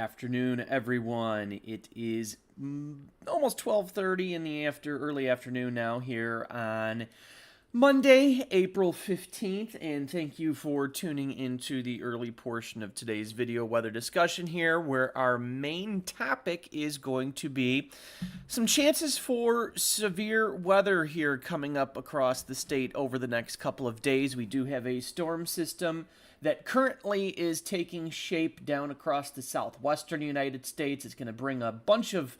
afternoon, everyone. It is almost 12:30 in the early afternoon now here on Monday, April 15th, and thank you for tuning into the early portion of today's video weather discussion here, where our main topic is going to be some chances for severe weather here coming up across the state over the next couple of days. We do have a storm system that currently is taking shape down across the southwestern United States. It's going to bring a bunch of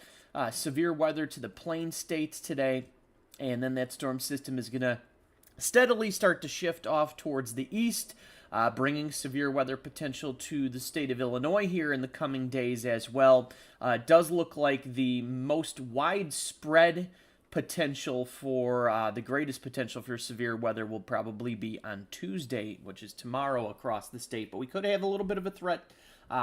severe weather to the plain states today, and then that storm system is going to steadily start to shift off towards the east, bringing severe weather potential to the state of Illinois here in the coming days as well. It does look like the most widespread potential for the greatest potential for severe weather will probably be on Tuesday, which is tomorrow across the state. But we could have a little bit of a threat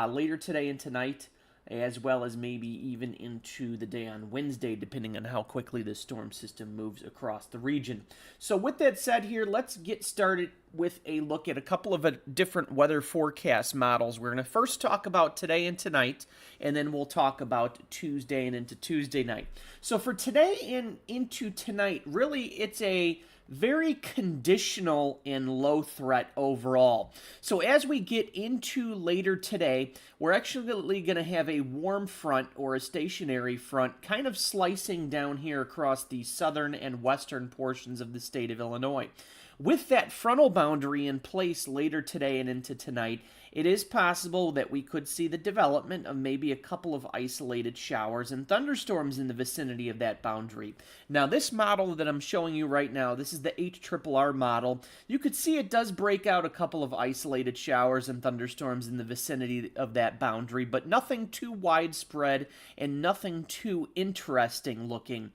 later today and tonight, as well as maybe even into the day on Wednesday, depending on how quickly this storm system moves across the region. So with that said here, let's get started with a look at a couple of different weather forecast models. We're going to first talk about today and tonight, and then we'll talk about Tuesday and into Tuesday night. So for today and into tonight, really it's a very conditional and low threat overall. So as we get into later today, we're actually going to have a warm front or a stationary front kind of slicing down here across the southern and western portions of the state of Illinois. With that frontal boundary in place later today and into tonight, it is possible that we could see the development of maybe a couple of isolated showers and thunderstorms in the vicinity of that boundary. Now, this model that I'm showing you right now, this is the HRRR model. You could see it does break out a couple of isolated showers and thunderstorms in the vicinity of that boundary, but nothing too widespread and nothing too interesting looking.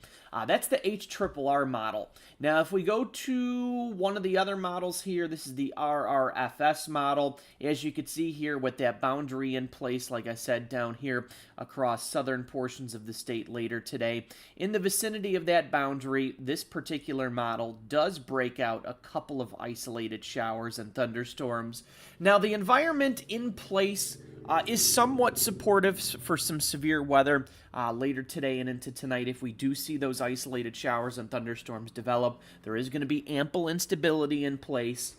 That's the HRRR model. Now, if we go to one of the other models here, this is the RRFS model. As you can see here with that boundary in place, like I said, down here across southern portions of the state later today. In the vicinity of that boundary, this particular model does break out a couple of isolated showers and thunderstorms. Now, the environment in place is somewhat supportive for some severe weather later today and into tonight. If we do see those isolated showers and thunderstorms develop, there is going to be ample instability in place.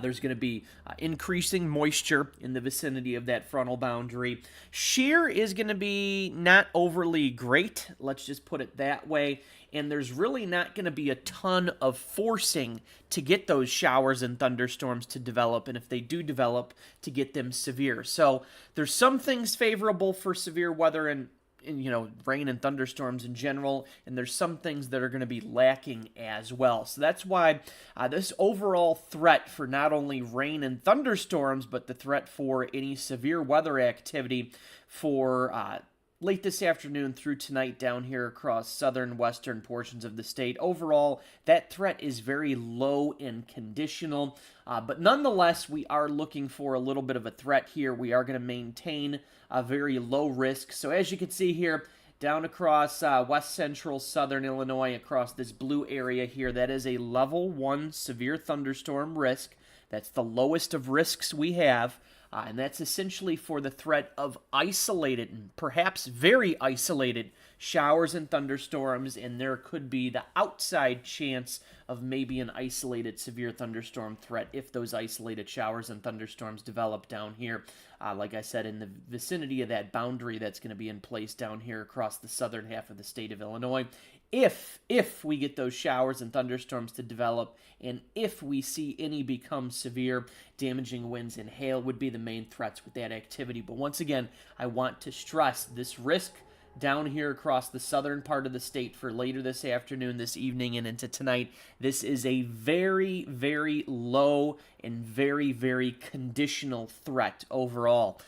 There's going to be increasing moisture in the vicinity of that frontal boundary. Shear is going to be not overly great, let's just put it that way. And there's really not going to be a ton of forcing to get those showers and thunderstorms to develop, and if they do develop, to get them severe. So there's some things favorable for severe weather and rain and thunderstorms in general, and there's some things that are going to be lacking as well. So that's why this overall threat for not only rain and thunderstorms, but the threat for any severe weather activity for late this afternoon through tonight down here across southern western portions of the state. Overall, that threat is very low and conditional, but nonetheless, we are looking for a little bit of a threat here. We are going to maintain a very low risk. So as you can see here, down across west central southern Illinois, across this blue area here, that is a level 1 severe thunderstorm risk. That's the lowest of risks we have. And that's essentially for the threat of isolated and perhaps very isolated showers and thunderstorms, and there could be the outside chance of maybe an isolated severe thunderstorm threat if those isolated showers and thunderstorms develop down here. Like I said, in the vicinity of that boundary that's going to be in place down here across the southern half of the state of Illinois. If we get those showers and thunderstorms to develop, and if we see any become severe, damaging winds and hail would be the main threats with that activity. But once again, I want to stress this risk down here across the southern part of the state for later this afternoon, this evening, and into tonight. This is a very, very low and very, very conditional threat overall.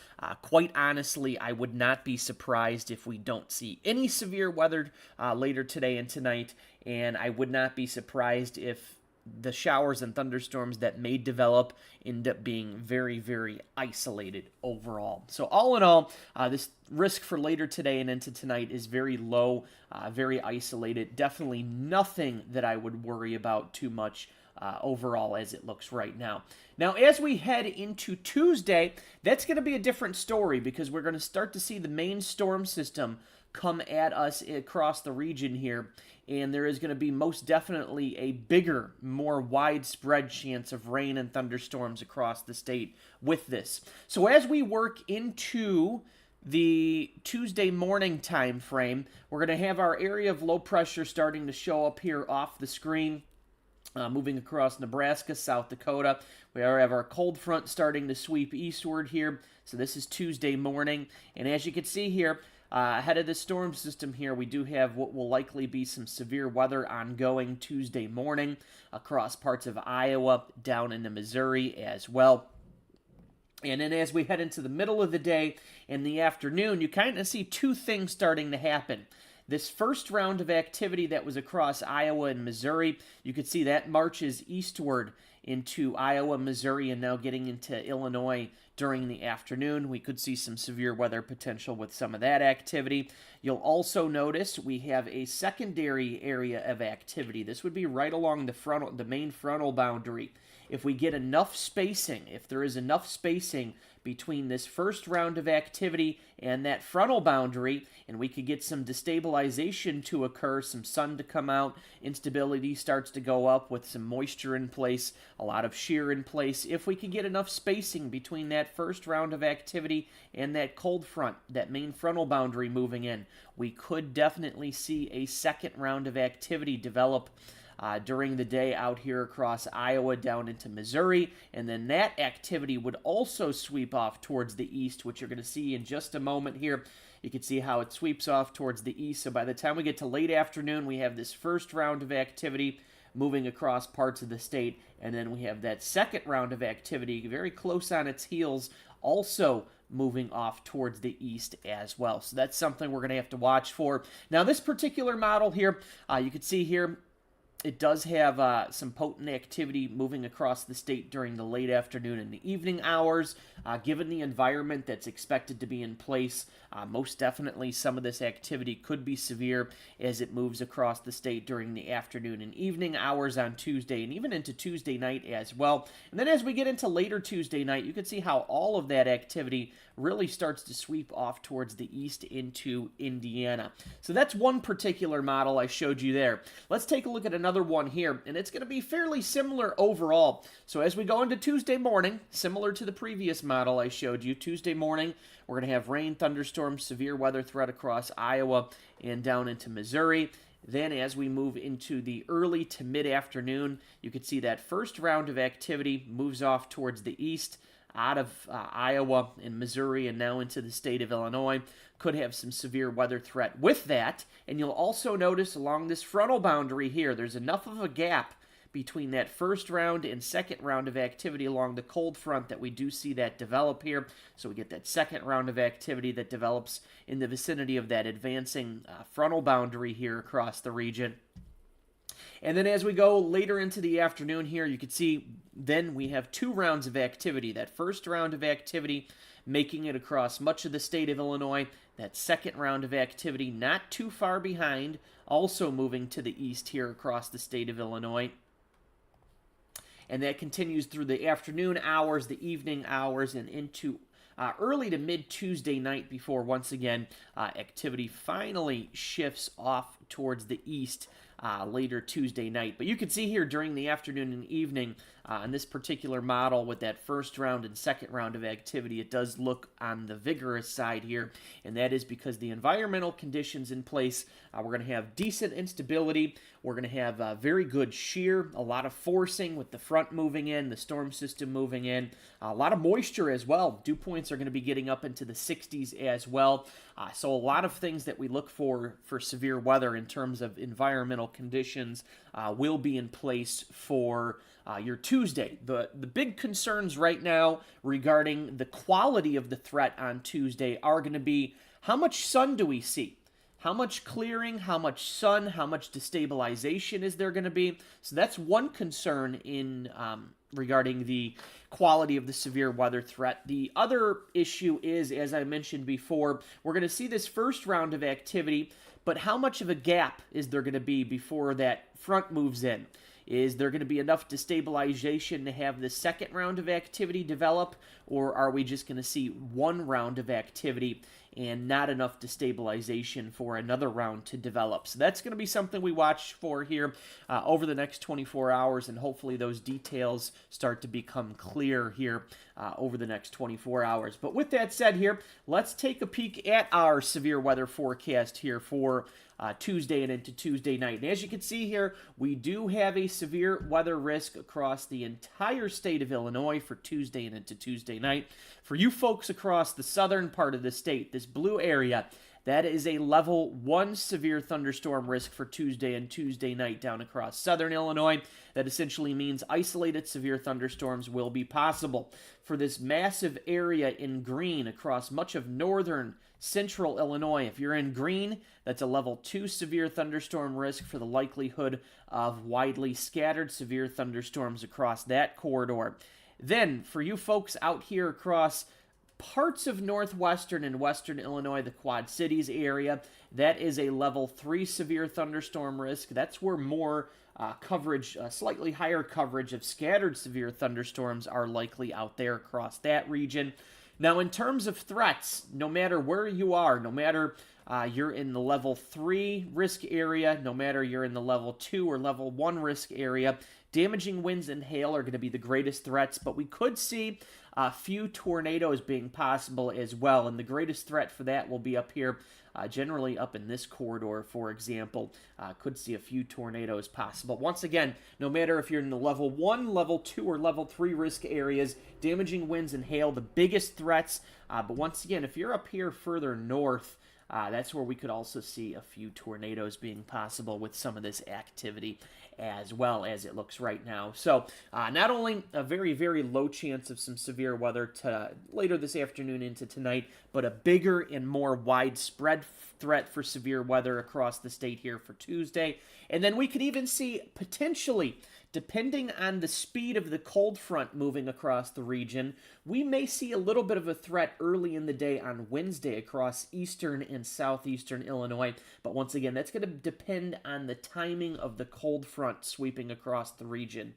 Quite honestly, I would not be surprised if we don't see any severe weather later today and tonight, and I would not be surprised if the showers and thunderstorms that may develop end up being very, very isolated overall. So all in all, this risk for later today and into tonight is very low, very isolated. Definitely nothing that I would worry about too much overall as it looks right now. Now, as we head into Tuesday, that's going to be a different story because we're going to start to see the main storm system come at us across the region here, and there is going to be most definitely a bigger, more widespread chance of rain and thunderstorms across the state with this. So as we work into the Tuesday morning time frame, we're going to have our area of low pressure starting to show up here off the screen. Moving across Nebraska, South Dakota. We have our cold front starting to sweep eastward here. So this is Tuesday morning. And as you can see here, ahead of the storm system here, we do have what will likely be some severe weather ongoing Tuesday morning across parts of Iowa, down into Missouri as well. And then as we head into the middle of the day and the afternoon, you kind of see two things starting to happen. This first round of activity that was across Iowa and Missouri, you could see that marches eastward into Iowa, Missouri, and now getting into Illinois during the afternoon. We could see some severe weather potential with some of that activity. You'll also notice we have a secondary area of activity. This would be right along the main frontal boundary. If we get enough spacing, if there is enough spacing between this first round of activity and that frontal boundary, and we could get some destabilization to occur, some sun to come out, instability starts to go up with some moisture in place, a lot of shear in place. If we could get enough spacing between that first round of activity and that cold front, that main frontal boundary moving in, we could definitely see a second round of activity develop during the day out here across Iowa down into Missouri, and then that activity would also sweep off towards the east, which you're going to see in just a moment here. You can see how it sweeps off towards the east, so by the time we get to late afternoon, we have this first round of activity moving across parts of the state, and then we have that second round of activity very close on its heels, also moving off towards the east as well. So that's something we're going to have to watch for. Now, this particular model here, you can see here, it does have some potent activity moving across the state during the late afternoon and the evening hours. Given the environment that's expected to be in place, most definitely some of this activity could be severe as it moves across the state during the afternoon and evening hours on Tuesday and even into Tuesday night as well. And then as we get into later Tuesday night, you can see how all of that activity really starts to sweep off towards the east into Indiana. So that's one particular model I showed you there. Let's take a look at another one here, and it's going to be fairly similar overall. So as we go into Tuesday morning, similar to the previous model I showed you, Tuesday morning, we're going to have rain, thunderstorms, severe weather threat across Iowa and down into Missouri. Then as we move into the early to mid-afternoon, you can see that first round of activity moves off towards the east, out of Iowa and Missouri and now into the state of Illinois. Could have some severe weather threat with that. And you'll also notice along this frontal boundary here, there's enough of a gap between that first round and second round of activity along the cold front that we do see that develop here. So we get that second round of activity that develops in the vicinity of that advancing frontal boundary here across the region. And then as we go later into the afternoon here, you can see then we have two rounds of activity. That first round of activity making it across much of the state of Illinois. That second round of activity not too far behind, also moving to the east here across the state of Illinois. And that continues through the afternoon hours, the evening hours, and into early to mid-Tuesday night before, once again, activity finally shifts off towards the east later Tuesday night. But you can see here during the afternoon and evening on this particular model with that first round and second round of activity, it does look on the vigorous side here, and that is because the environmental conditions in place, we're going to have decent instability, we're going to have very good shear, a lot of forcing with the front moving in, the storm system moving in, a lot of moisture as well. Dew points are going to be getting up into the 60s as well. So a lot of things that we look for severe weather in terms of environmental conditions will be in place for your Tuesday. The big concerns right now regarding the quality of the threat on Tuesday are going to be how much sun do we see? How much clearing, how much sun, how much destabilization is there going to be? So that's one concern in regarding the quality of the severe weather threat. The other issue is, as I mentioned before, we're going to see this first round of activity, but how much of a gap is there going to be before that front moves in? Is there going to be enough destabilization to have the second round of activity develop, or are we just going to see one round of activity and not enough destabilization for another round to develop? So that's going to be something we watch for here over the next 24 hours, and hopefully those details start to become clear here over the next 24 hours. But with that said here, let's take a peek at our severe weather forecast here for Tuesday and into Tuesday night. And as you can see here, we do have a severe weather risk across the entire state of Illinois for Tuesday and into Tuesday night. For you folks across the southern part of the state, this blue area, that is a level 1 severe thunderstorm risk for Tuesday and Tuesday night down across southern Illinois. That essentially means isolated severe thunderstorms will be possible. For this massive area in green across much of northern central Illinois, if you're in green, that's a level 2 severe thunderstorm risk for the likelihood of widely scattered severe thunderstorms across that corridor. Then, for you folks out here across parts of northwestern and western Illinois, the Quad Cities area, that is a level 3 severe thunderstorm risk. That's where more coverage, slightly higher coverage of scattered severe thunderstorms are likely out there across that region. Now, in terms of threats, no matter where you are, no matter you're in the level 3 risk area, no matter you're in the level 2 or level 1 risk area, damaging winds and hail are going to be the greatest threats, but we could see a few tornadoes being possible as well, and the greatest threat for that will be up here, generally up in this corridor, for example. Could see a few tornadoes possible. Once again, no matter if you're in the level 1, level 2, or level 3 risk areas, damaging winds and hail, the biggest threats, but once again, if you're up here further north, that's where we could also see a few tornadoes being possible with some of this activity as well as it looks right now. So not only a very, very low chance of some severe weather later this afternoon into tonight, but a bigger and more widespread threat for severe weather across the state here for Tuesday. And then we could even see potentially, depending on the speed of the cold front moving across the region, we may see a little bit of a threat early in the day on Wednesday across eastern and southeastern Illinois. But once again, that's going to depend on the timing of the cold front sweeping across the region,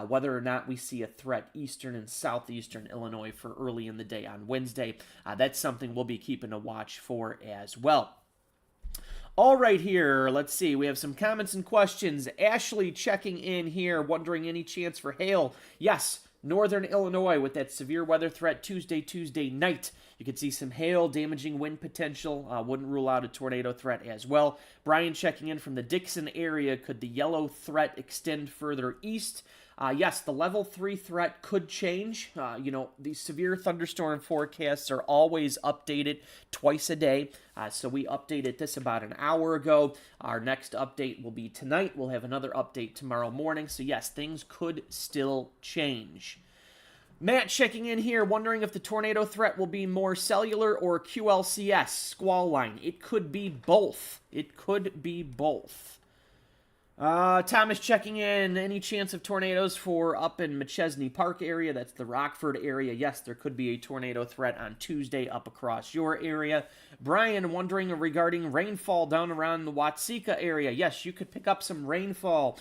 whether or not we see a threat eastern and southeastern Illinois for early in the day on Wednesday. That's something we'll be keeping a watch for as well. All right, here, let's see. We have some comments and questions. Ashley checking in here, wondering any chance for hail. Yes, northern Illinois with that severe weather threat Tuesday night. You could see some hail, damaging wind potential. Wouldn't rule out a tornado threat as well. Brian checking in from the Dixon area. Could the yellow threat extend further east? Yes, the level 3 threat could change. These severe thunderstorm forecasts are always updated twice a day. So we updated this about an hour ago. Our next update will be tonight. We'll have another update tomorrow morning. So yes, things could still change. Matt checking in here, wondering if the tornado threat will be more cellular or QLCS, squall line. It could be both. It could be both. Thomas checking in, any chance of tornadoes for up in McChesney Park area? That's the Rockford area. Yes, there could be a tornado threat on Tuesday up across your area. Brian wondering regarding rainfall down around the Watseka area. Yes, you could pick up some rainfall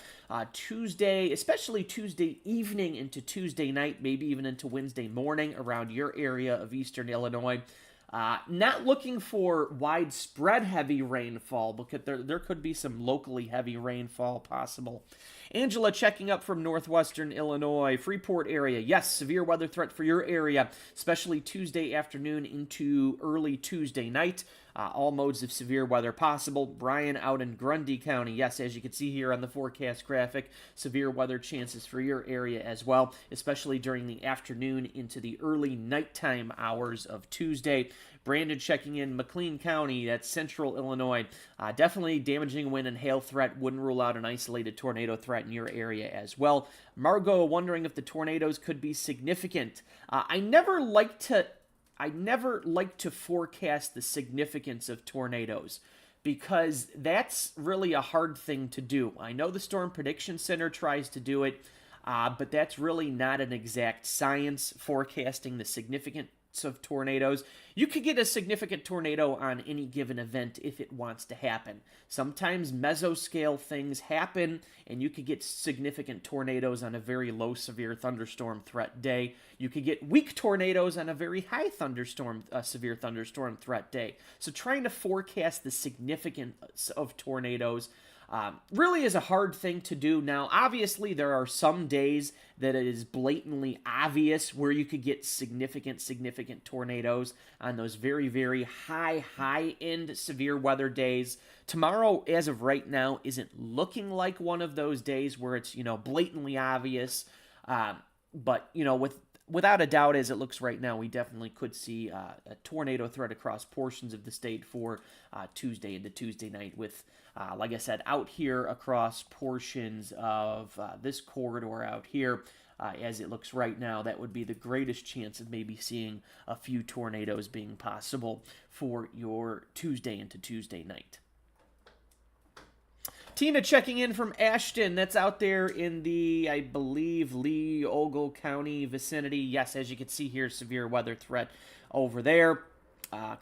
Tuesday, especially Tuesday evening into Tuesday night, maybe even into Wednesday morning around your area of eastern Illinois. Not looking for widespread heavy rainfall, because there could be some locally heavy rainfall possible. Angela checking up from northwestern Illinois, Freeport area. Yes, severe weather threat for your area, especially Tuesday afternoon into early Tuesday night. All modes of severe weather possible. Brian out in Grundy County. Yes, as you can see here on the forecast graphic, severe weather chances for your area as well, especially during the afternoon into the early nighttime hours of Tuesday. Brandon checking in McLean County, that's central Illinois. Definitely damaging wind and hail threat. Wouldn't rule out an isolated tornado threat in your area as well. Margot wondering if the tornadoes could be significant. I never like to forecast the significance of tornadoes, because that's really a hard thing to do. I know the Storm Prediction Center tries to do it, but that's really not an exact science, forecasting the of tornadoes. You could get a significant tornado on any given event if it wants to happen. Sometimes mesoscale things happen, and you could get significant tornadoes on a very low severe thunderstorm threat day. You could get weak tornadoes on a very high severe thunderstorm threat day. So trying to forecast the significance of tornadoes really is a hard thing to do. Now, obviously, there are some days that it is blatantly obvious where you could get significant tornadoes on those very, very high-end severe weather days. Tomorrow, as of right now, isn't looking like one of those days where it's, blatantly obvious. But, without a doubt, as it looks right now, we definitely could see a tornado threat across portions of the state for Tuesday into Tuesday night with, like I said, out here across portions of this corridor out here. As it looks right now, that would be the greatest chance of maybe seeing a few tornadoes being possible for your Tuesday into Tuesday night. Tina checking in from Ashton. That's out there in the, I believe, Lee-Ogle County vicinity. Yes, as you can see here, severe weather threat over there.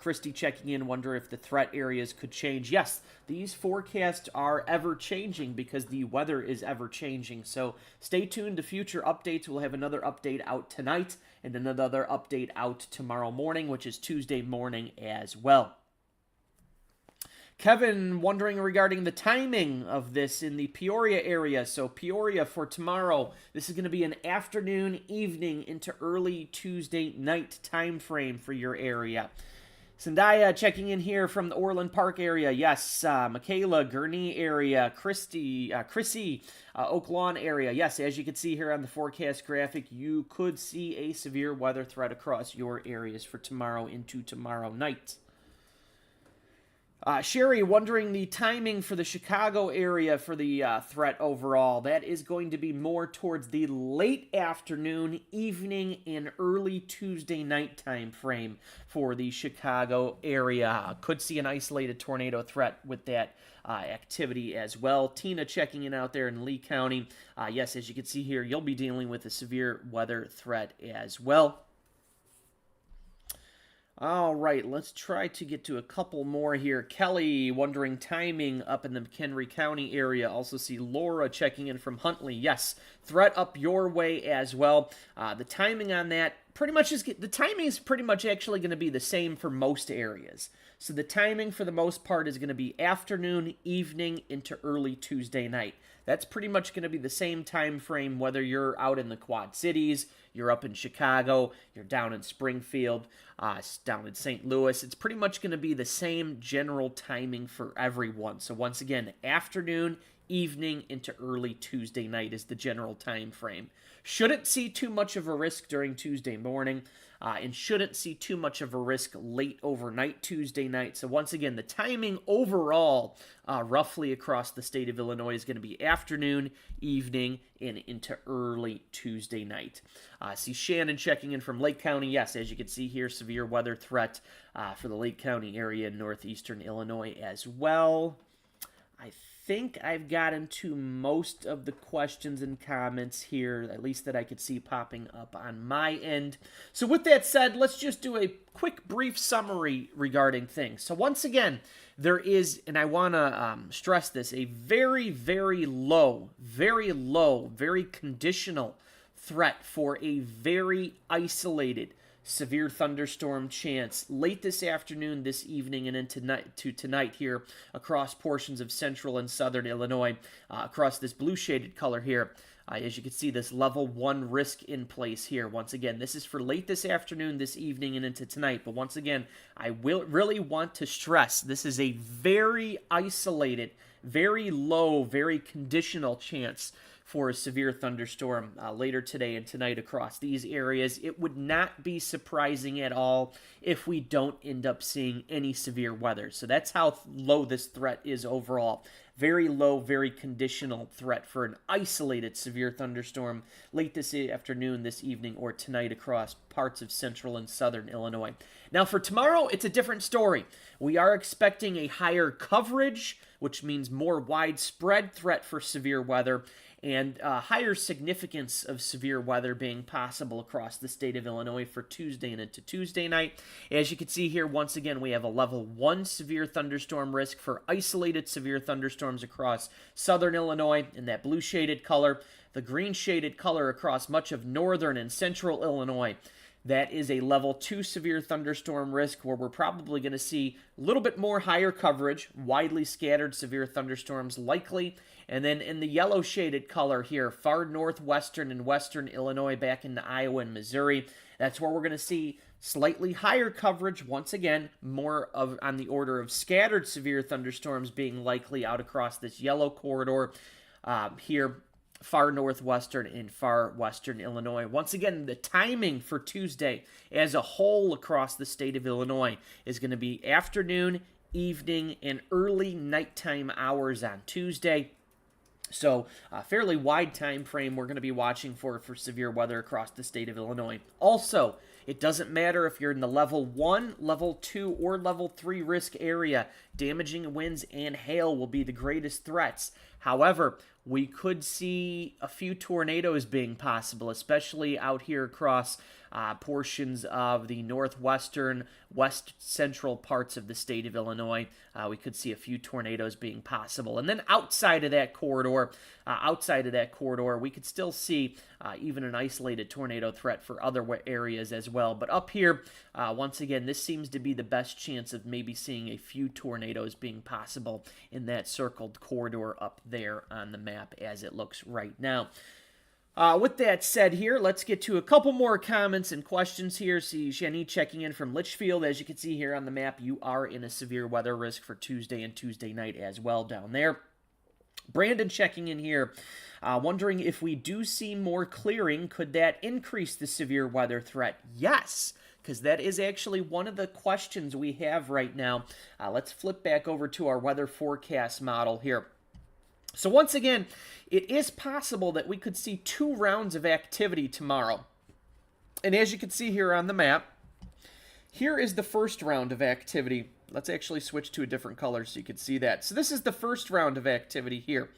Christy checking in, wonder if the threat areas could change. Yes, these forecasts are ever-changing because the weather is ever-changing. So stay tuned to future updates. We'll have another update out tonight and another update out tomorrow morning, which is Tuesday morning as well. Kevin wondering regarding the timing of this in the Peoria area. So Peoria for tomorrow, this is going to be an afternoon, evening into early Tuesday night time frame for your area. Zendaya checking in here from the Orland Park area. Yes, Michaela, Gurnee area, Chrissy, Oak Lawn area. Yes, as you can see here on the forecast graphic, you could see a severe weather threat across your areas for tomorrow into tomorrow night. Sherry wondering the timing for the Chicago area for the threat overall. That is going to be more towards the late afternoon, evening, and early Tuesday night time frame for the Chicago area. Could see an isolated tornado threat with that activity as well. Tina checking in out there in Lee County. Yes, as you can see here, you'll be dealing with a severe weather threat as well. All right, let's try to get to a couple more here. Kelly wondering timing up in the McHenry County area. Also see Laura checking in from Huntley. Yes, threat up your way as well. The timing on that the timing is pretty much actually going to be the same for most areas. So the timing for the most part is going to be afternoon, evening into early Tuesday night. That's pretty much going to be the same time frame whether you're out in the Quad Cities, you're up in Chicago, you're down in Springfield, down in St. Louis. It's pretty much going to be the same general timing for everyone. So once again, afternoon, evening into early Tuesday night is the general time frame. Shouldn't see too much of a risk during Tuesday morning, and shouldn't see too much of a risk late overnight Tuesday night. So once again, the timing overall, roughly across the state of Illinois, is going to be afternoon, evening, and into early Tuesday night. See Shannon checking in from Lake County. Yes, as you can see here, severe weather threat for the Lake County area in northeastern Illinois as well. I think I've gotten to most of the questions and comments here, at least that I could see popping up on my end. So with that said, let's just do a quick brief summary regarding things. So once again, there is, and I want to stress this, a very, very low, very conditional threat for a very isolated severe thunderstorm chance late this afternoon, this evening, and into tonight here across portions of central and southern Illinois, across this blue shaded color here. As you can see, this level 1 risk in place here. Once again, this is for late this afternoon, this evening, and into tonight. But once again, I will really want to stress this is a very isolated, very low, very conditional chance for a severe thunderstorm later today and tonight across these areas. It would not be surprising at all if we don't end up seeing any severe weather. So that's how low this threat is overall. very low, very conditional threat for an isolated severe thunderstorm late this afternoon, this evening, or tonight across parts of central and southern Illinois. Now for tomorrow, it's a different story. We are expecting a higher coverage, which means more widespread threat for severe weather, and higher significance of severe weather being possible across the state of Illinois for Tuesday and into Tuesday night. As you can see here, once again, we have a level 1 severe thunderstorm risk for isolated severe thunderstorms across southern Illinois in that blue shaded color, the green shaded color across much of northern and central Illinois. That is a level 2 severe thunderstorm risk where we're probably going to see a little bit more higher coverage, widely scattered severe thunderstorms likely. And then in the yellow shaded color here, far northwestern and western Illinois back into Iowa and Missouri, that's where we're going to see slightly higher coverage. Once again, more of on the order of scattered severe thunderstorms being likely out across this yellow corridor here. Far northwestern and far western Illinois. Once again, the timing for Tuesday as a whole across the state of Illinois is going to be afternoon, evening, and early nighttime hours on Tuesday. So a fairly wide time frame we're going to be watching for severe weather across the state of Illinois. Also, it doesn't matter if you're in the level 1, level 2, or level 3 risk area. Damaging winds and hail will be the greatest threats. However, we could see a few tornadoes being possible, especially out here across portions of the northwestern, west central parts of the state of Illinois. We could see a few tornadoes being possible. And then outside of that corridor, we could still see even an isolated tornado threat for other areas as well. But up here, once again, this seems to be the best chance of maybe seeing a few tornadoes being possible in that circled corridor up there on the map as it looks right now. With that said here, let's get to a couple more comments and questions here. See Jenny checking in from Litchfield. As you can see here on the map, you are in a severe weather risk for Tuesday and Tuesday night as well down there. Brandon checking in here, wondering if we do see more clearing, could that increase the severe weather threat? Yes, because that is actually one of the questions we have right now. Let's flip back over to our weather forecast model here. So once again, it is possible that we could see 2 rounds of activity tomorrow. And as you can see here on the map, here is the first round of activity. Let's actually switch to a different color so you can see that. So this is the first round of activity here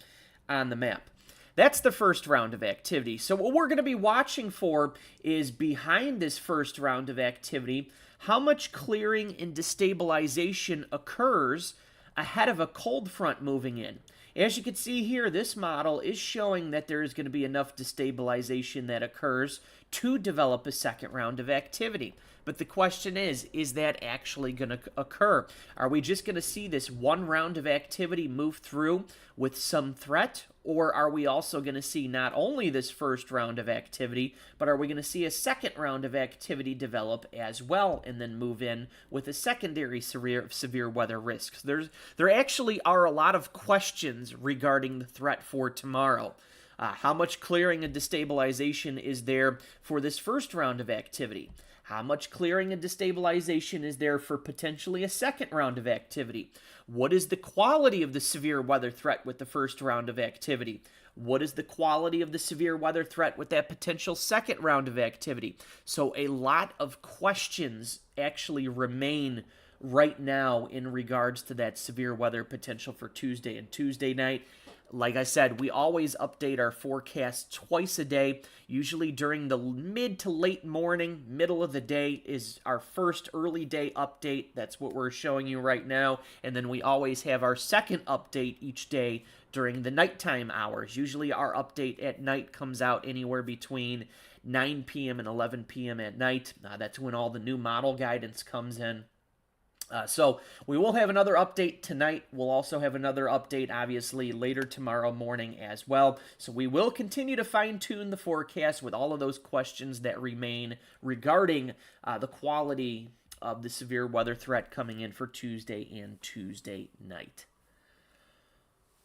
on the map. That's the first round of activity. So what we're going to be watching for is behind this first round of activity, how much clearing and destabilization occurs ahead of a cold front moving in. As you can see here, this model is showing that there is going to be enough destabilization that occurs to develop a second round of activity. But the question is that actually going to occur? Are we just going to see this one round of activity move through with some threat? Or are we also going to see not only this first round of activity, but are we going to see a second round of activity develop as well and then move in with a secondary severe weather risk? There actually are a lot of questions regarding the threat for tomorrow. How much clearing and destabilization is there for this first round of activity? How much clearing and destabilization is there for potentially a second round of activity? What is the quality of the severe weather threat with the first round of activity? What is the quality of the severe weather threat with that potential second round of activity? So a lot of questions actually remain right now in regards to that severe weather potential for Tuesday and Tuesday night. Like I said, we always update our forecast twice a day. Usually during the mid to late morning, middle of the day is our first early day update. That's what we're showing you right now. And then we always have our second update each day during the nighttime hours. Usually our update at night comes out anywhere between 9 p.m. and 11 p.m. at night. That's when all the new model guidance comes in. So we will have another update tonight. We'll also have another update, obviously, later tomorrow morning as well. So we will continue to fine-tune the forecast with all of those questions that remain regarding the quality of the severe weather threat coming in for Tuesday and Tuesday night.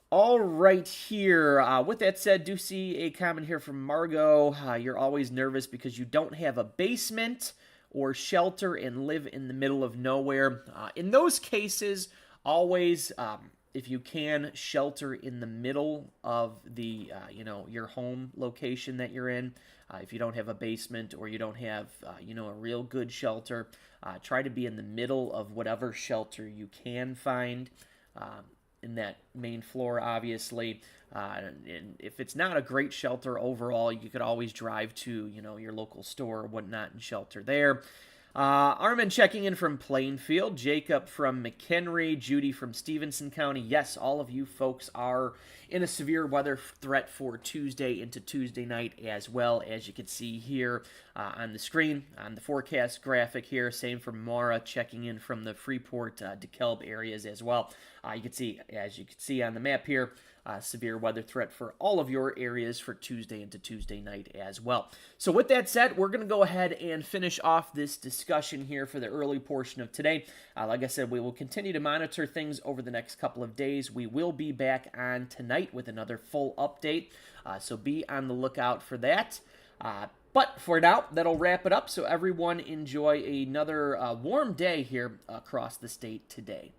All right here. With that said, do see a comment here from Margot. You're always nervous because you don't have a basement or shelter and live in the middle of nowhere. In those cases, always if you can, shelter in the middle of the, your home location that you're in. If you don't have a basement or you don't have, a real good shelter, try to be in the middle of whatever shelter you can find in that main floor, obviously. And if it's not a great shelter overall, you could always drive to, your local store or whatnot and shelter there. Armin checking in from Plainfield, Jacob from McHenry, Judy from Stevenson County. Yes, all of you folks are in a severe weather threat for Tuesday into Tuesday night as well, as you can see here on the screen, on the forecast graphic here. Same for Mara checking in from the Freeport, DeKalb areas as well. You can see, as you can see on the map here, severe weather threat for all of your areas for Tuesday into Tuesday night as well. So with that said, we're going to go ahead and finish off this discussion here for the early portion of today. Like I said, we will continue to monitor things over the next couple of days. We will be back on tonight with another full update, so be on the lookout for that. But for now, that'll wrap it up. So everyone enjoy another warm day here across the state today.